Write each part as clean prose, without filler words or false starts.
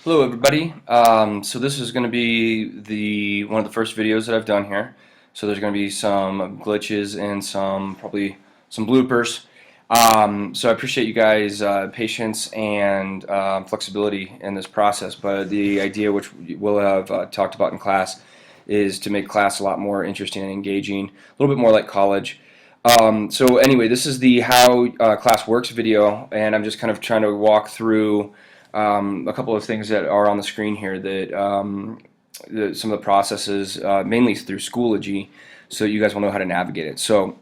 Hello everybody. So this is going to be one of the first videos that I've done here. So there's going to be some glitches and probably some bloopers. So I appreciate you guys' patience and flexibility in this process. But the idea, which we'll have talked about in class, is to make class a lot more interesting and engaging, a little bit more like college. So anyway, this is the how class works video, and I'm just kind of trying to walk through a couple of things that are on the screen here that some of the processes, mainly through Schoology, so you guys will know how to navigate it. So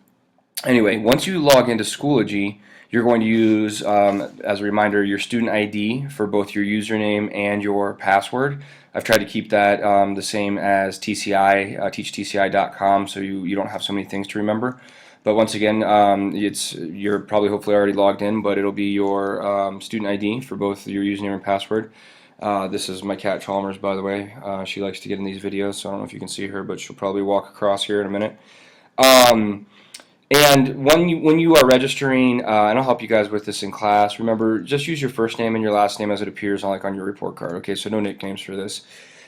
anyway, once you log into Schoology, you're going to use, as a reminder, your student ID for both your username and your password. I've tried to keep that the same as TCI, teachtci.com, so you don't have so many things to remember. But once again, you're probably hopefully already logged in, but it'll be your student ID for both your username and password. This is my cat Chalmers, by the way. She likes to get in these videos, so I don't know if you can see her, but she'll probably walk across here in a minute. And when you are registering, and I'll help you guys with this in class, remember, just use your first name and your last name as it appears on your report card. Okay, so no nicknames for this.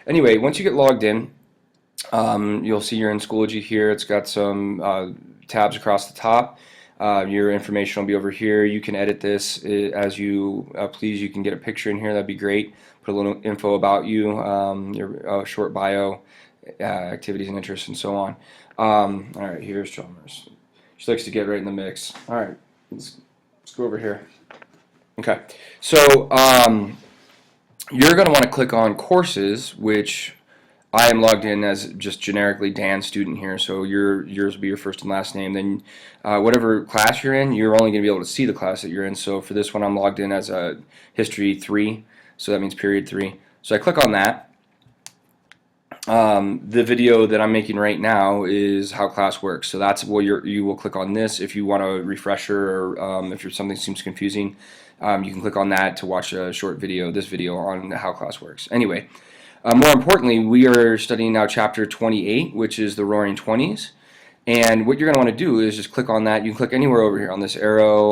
Anyway, once you get logged in, you'll see you're in Schoology here. It's got some tabs across the top. Your information will be over here. You can edit this as you please. You can get a picture in here. That'd be great. Put a little info about you, your short bio, activities and interests, and so on. All right, here's Chalmers. She likes to get right in the mix. All right, let's go over here. Okay, so you're going to want to click on courses, which I am logged in as just generically Dan student here, so yours will be your first and last name. Then whatever class you're in, you're only going to be able to see the class that you're in. So for this one, I'm logged in as a History 3, so that means period 3. So I click on that. The video that I'm making right now is how class works. So that's what you will click on this if you want a refresher, or if something seems confusing, you can click on that to watch a short video, this video on how class works. Anyway. More importantly, we are studying now chapter 28, which is the Roaring Twenties. And what you're going to want to do is just click on that. You can click anywhere over here on this arrow,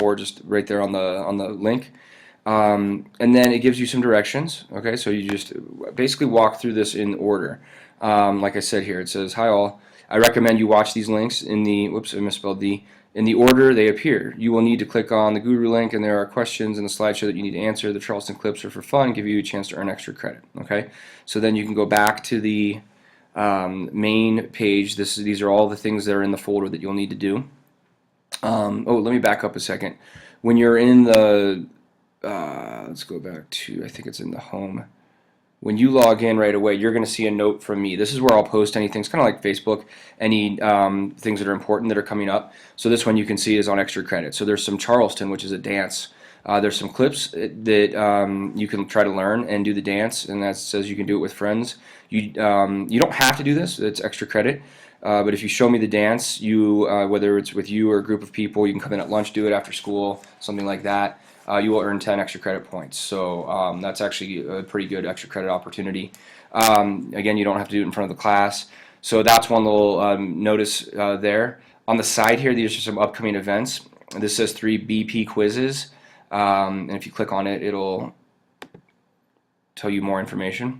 or just right there on the link. And then it gives you some directions. Okay, so you just basically walk through this in order. Like I said here, it says, "Hi all. I recommend you watch these links in the," whoops, I misspelled the, "in the order they appear. You will need to click on the Guru link, and there are questions in the slideshow that you need to answer. The Charleston clips are for fun, give you a chance to earn extra credit." Okay, so then you can go back to the main page. These are all the things that are in the folder that you'll need to do. Oh, let me back up a second. When you're in the, let's go back to, I think it's in the home. When you log in right away, you're going to see a note from me. This is where I'll post anything. It's kind of like Facebook, any things that are important that are coming up. So this one you can see is on extra credit. So there's some Charleston, which is a dance. There's some clips that you can try to learn and do the dance, and that says you can do it with friends. You don't have to do this. It's extra credit. But if you show me the dance, whether it's with you or a group of people, you can come in at lunch, do it after school, something like that. You will earn 10 extra credit points. So that's actually a pretty good extra credit opportunity. Again, you don't have to do it in front of the class. So that's one little notice there. On the side here, these are some upcoming events. This says 3 BP quizzes. And if you click on it, it'll tell you more information.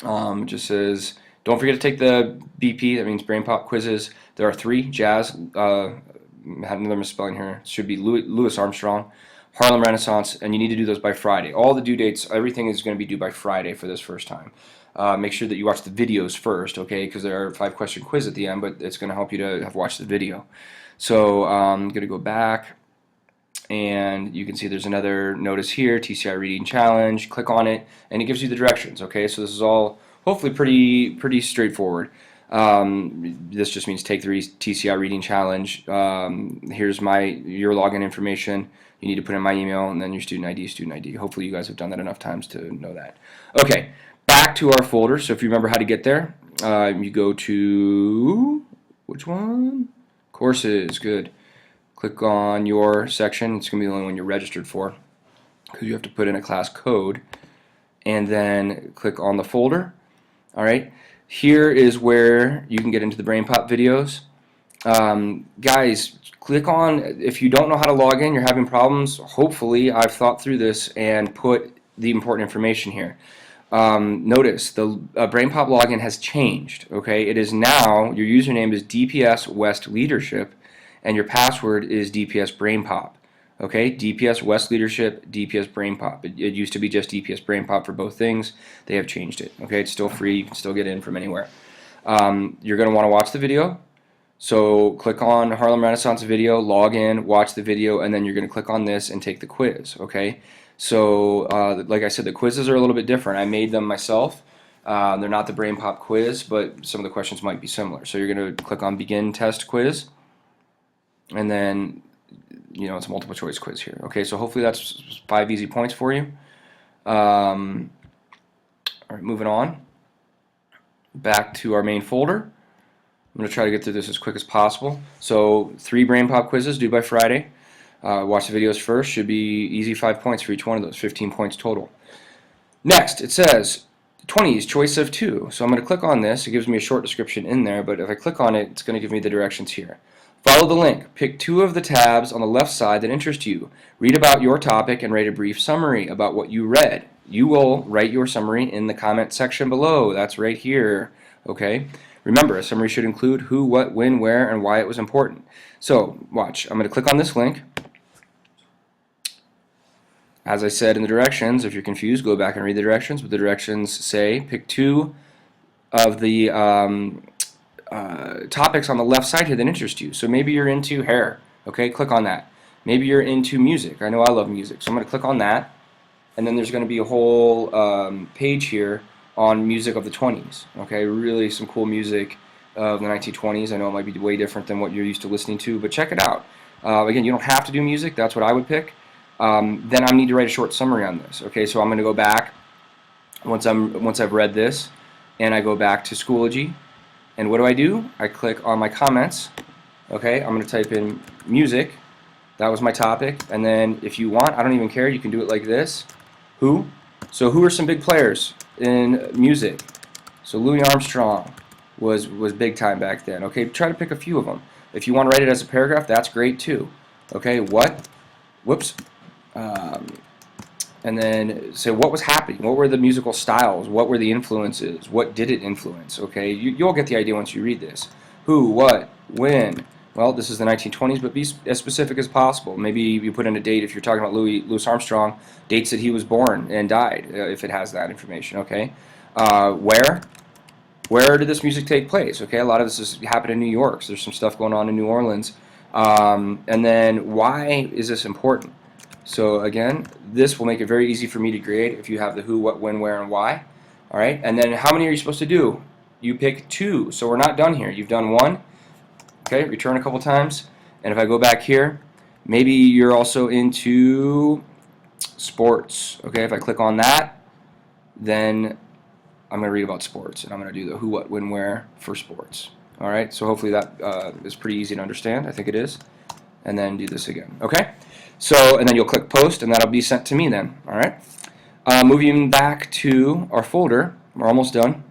It just says, don't forget to take the BP, that means Brain Pop quizzes. There are 3. Jazz, had another misspelling here. It should be Louis Armstrong. Harlem Renaissance, and you need to do those by Friday. All the due dates, everything is going to be due by Friday for this first time. Make sure that you watch the videos first, okay, because there are a 5-question quiz at the end, but it's going to help you to have watched the video. So I'm going to go back, and you can see there's another notice here, TCI Reading Challenge. Click on it, and it gives you the directions, okay? So this is all hopefully pretty straightforward. This just means take the TCI Reading Challenge. Here's your login information. You need to put in my email and then your student ID. Hopefully you guys have done that enough times to know that. Okay, back to our folder. So if you remember how to get there, you go to, which one? Courses, good. Click on your section. It's going to be the only one you're registered for because you have to put in a class code. And then click on the folder. All right, here is where you can get into the Brain Pop videos. Guys, click on, if you don't know how to log in, you're having problems, hopefully I've thought through this and put the important information here. Notice the BrainPop login has changed. Okay, it is now, your username is DPS West Leadership, and your password is DPS BrainPop. Okay, DPS West Leadership, DPS BrainPop. It used to be just DPS BrainPop for both things. They have changed it. Okay, it's still free. You can still get in from anywhere. You're going to want to watch the video. So click on Harlem Renaissance video, log in, watch the video, and then you're going to click on this and take the quiz. Okay. So like I said, the quizzes are a little bit different. I made them myself. They're not the BrainPop quiz, but some of the questions might be similar. So you're going to click on Begin Test Quiz, and then it's a multiple choice quiz here. Okay, so hopefully that's 5 easy points for you. All right, moving on. Back to our main folder. I'm going to try to get through this as quick as possible. So 3 BrainPop quizzes due by Friday. Watch the videos first. Should be easy 5 points for each one of those, 15 points total. Next, it says 20s, choice of 2. So I'm going to click on this. It gives me a short description in there, but if I click on it, it's going to give me the directions here. Follow the link. Pick 2 of the tabs on the left side that interest you. Read about your topic and write a brief summary about what you read. You will write your summary in the comment section below. That's right here. Okay. Remember, a summary should include who, what, when, where, and why it was important. So, watch. I'm going to click on this link. As I said in the directions, if you're confused, go back and read the directions. But the directions say pick 2 of the topics on the left side here that interest you. So maybe you're into hair. Okay, click on that. Maybe you're into music. I know I love music, so I'm going to click on that. And then there's going to be a whole page here on music of the 20s. Okay, really some cool music of the 1920s. I know it might be way different than what you're used to listening to, but check it out. Again, you don't have to do music. That's what I would pick. Then I need to write a short summary on this. Okay, so I'm going to go back once I've read this, and I go back to Schoology, and what do? I click on my comments. Okay, I'm going to type in music. That was my topic, and then if you want, I don't even care. You can do it like this. Who? So who are some big players in music? So Louis Armstrong was big time back then. Okay, try to pick a few of them. If you want to write it as a paragraph, that's great too. Okay, what? Whoops. And then say what was happening, what were the musical styles, what were the influences, what did it influence. Okay, you'll get the idea once you read this. Who, what, when. Well, this is the 1920s, but be as specific as possible. Maybe you put in a date if you're talking about Louis Armstrong, dates that he was born and died, if it has that information. Okay, where did this music take place? Okay, a lot of this has happened in New York, so there's some stuff going on in New Orleans. And then why is this important? So again, this will make it very easy for me to grade if you have the who, what, when, where, and why. All right, and then how many are you supposed to do? You pick 2, so we're not done here. You've done 1. Okay, return a couple times, and if I go back here, maybe you're also into sports. Okay, if I click on that, then I'm going to read about sports, and I'm going to do the who, what, when, where for sports. All right, so hopefully that is pretty easy to understand. I think it is. And then do this again. Okay, so and then you'll click post, and that'll be sent to me then. All right, moving back to our folder, we're almost done.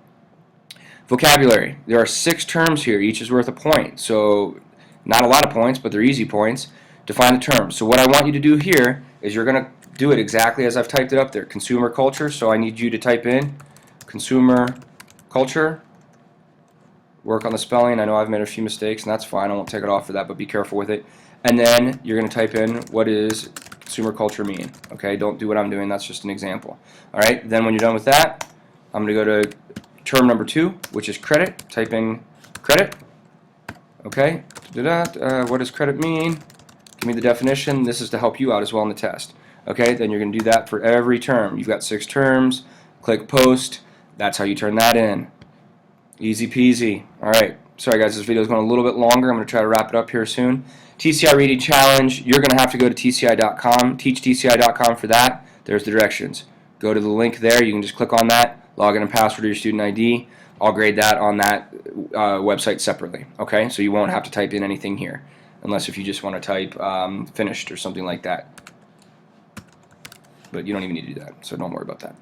Vocabulary. There are 6 terms here. Each is worth a point. So not a lot of points, but they're easy points. Define the terms. So what I want you to do here is you're going to do it exactly as I've typed it up there. Consumer culture. So I need you to type in consumer culture. Work on the spelling. I know I've made a few mistakes, and that's fine. I won't take it off for that, but be careful with it. And then you're going to type in what does consumer culture mean. Okay, don't do what I'm doing. That's just an example. All right. Then when you're done with that, I'm going to go to term number 2, which is credit. Type in credit. Okay. What does credit mean? Give me the definition. This is to help you out as well in the test. Okay. Then you're going to do that for every term. You've got 6 terms. Click post. That's how you turn that in. Easy peasy. All right. Sorry guys, this video is going a little bit longer. I'm going to try to wrap it up here soon. TCI Reading Challenge. You're going to have to go to TCI.com. TeachTCI.com for that. There's the directions. Go to the link there. You can just click on that. Log in and password or your student ID. I'll grade that on that website separately. Okay, so you won't have to type in anything here, unless if you just want to type finished or something like that. But you don't even need to do that, so don't worry about that.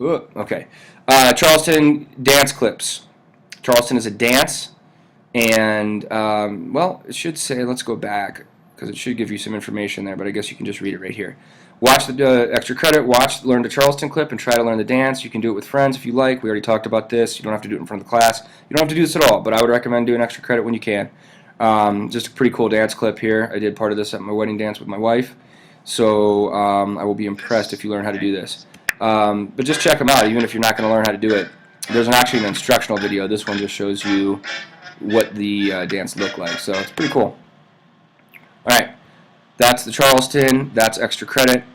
Ooh, okay, Charleston dance clips. Charleston is a dance, and well, it should say. Let's go back because it should give you some information there, but I guess you can just read it right here. Watch the extra credit, learn the Charleston clip, and try to learn the dance. You can do it with friends if you like. We already talked about this. You don't have to do it in front of the class. You don't have to do this at all, but I would recommend doing extra credit when you can. Just a pretty cool dance clip here. I did part of this at my wedding dance with my wife, so I will be impressed if you learn how to do this. But just check them out, even if you're not going to learn how to do it. There's actually an instructional video. This one just shows you what the dance looked like, so it's pretty cool. All right, that's the Charleston. That's extra credit.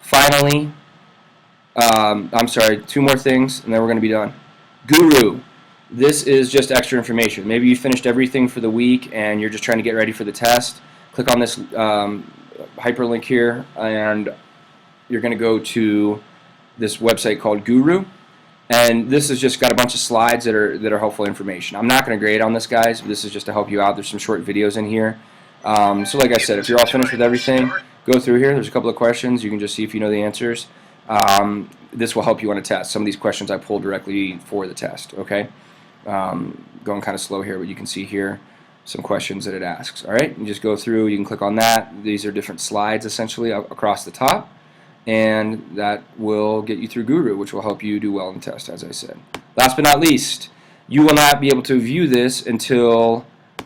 Finally, I'm sorry, 2 more things, and then we're going to be done. Guru. This is just extra information. Maybe you finished everything for the week, and you're just trying to get ready for the test. Click on this hyperlink here, and you're going to go to this website called Guru. And this has just got a bunch of slides that are helpful information. I'm not going to grade on this, guys. This is just to help you out. There's some short videos in here. So like I said, if you're all finished with everything, go through here. There's a couple of questions. You can just see if you know the answers. This will help you on a test. Some of these questions I pulled directly for the test. Okay, going kind of slow here, but you can see here some questions that it asks. All right, you just go through. You can click on that. These are different slides essentially across the top. And that will get you through Guru, which will help you do well in the test, as I said. Last but not least, you will not be able to view this until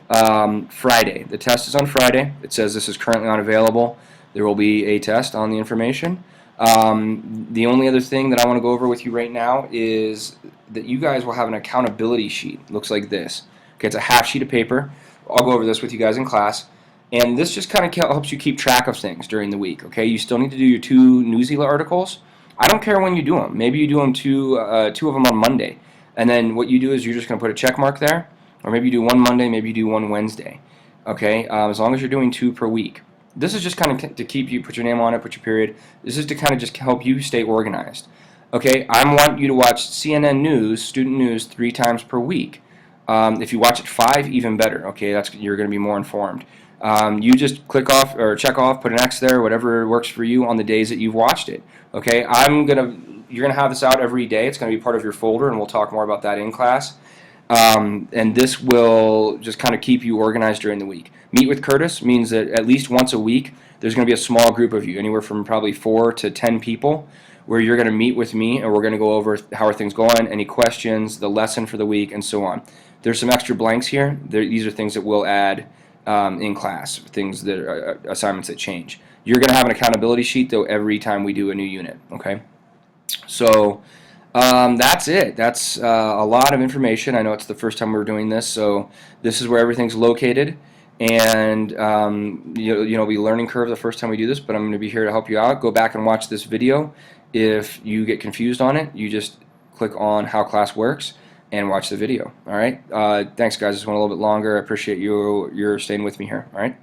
Friday. The test is on Friday. It says this is currently unavailable. There will be a test on the information. The only other thing that I want to go over with you right now is that you guys will have an accountability sheet. It looks like this. Okay, it's a half sheet of paper. I'll go over this with you guys in class. And this just kind of helps you keep track of things during the week, okay? You still need to do your 2 Newsela articles. I don't care when you do them. Maybe you do them two of them on Monday. And then what you do is you're just going to put a check mark there. Or maybe you do 1 Monday, maybe you do 1 Wednesday, okay? As long as you're doing 2 per week. This is just kind of to keep you, put your name on it, put your period. This is to kind of just help you stay organized, okay? I want you to watch CNN News, student news, 3 times per week. If you watch it 5, even better, okay? You're going to be more informed. You just click off or check off, put an X there, whatever works for you on the days that you've watched it. Okay, you're gonna have this out every day. It's gonna be part of your folder, and we'll talk more about that in class. And this will just kind of keep you organized during the week. Meet with Curtis means that at least once a week, there's gonna be a small group of you, anywhere from probably 4 to 10 people, where you're gonna meet with me, and we're gonna go over how are things going, any questions, the lesson for the week, and so on. There's some extra blanks here. These are things that we'll add in class, things that are assignments that change. You're going to have an accountability sheet though every time we do a new unit, okay? So that's it. That's a lot of information. I know it's the first time we're doing this, so this is where everything's located. And you'll be learning curve the first time we do this, but I'm going to be here to help you out. Go back and watch this video. If you get confused on it, you just click on how class works and watch the video. All right. Thanks, guys. This went a little bit longer. I appreciate you're staying with me here. All right.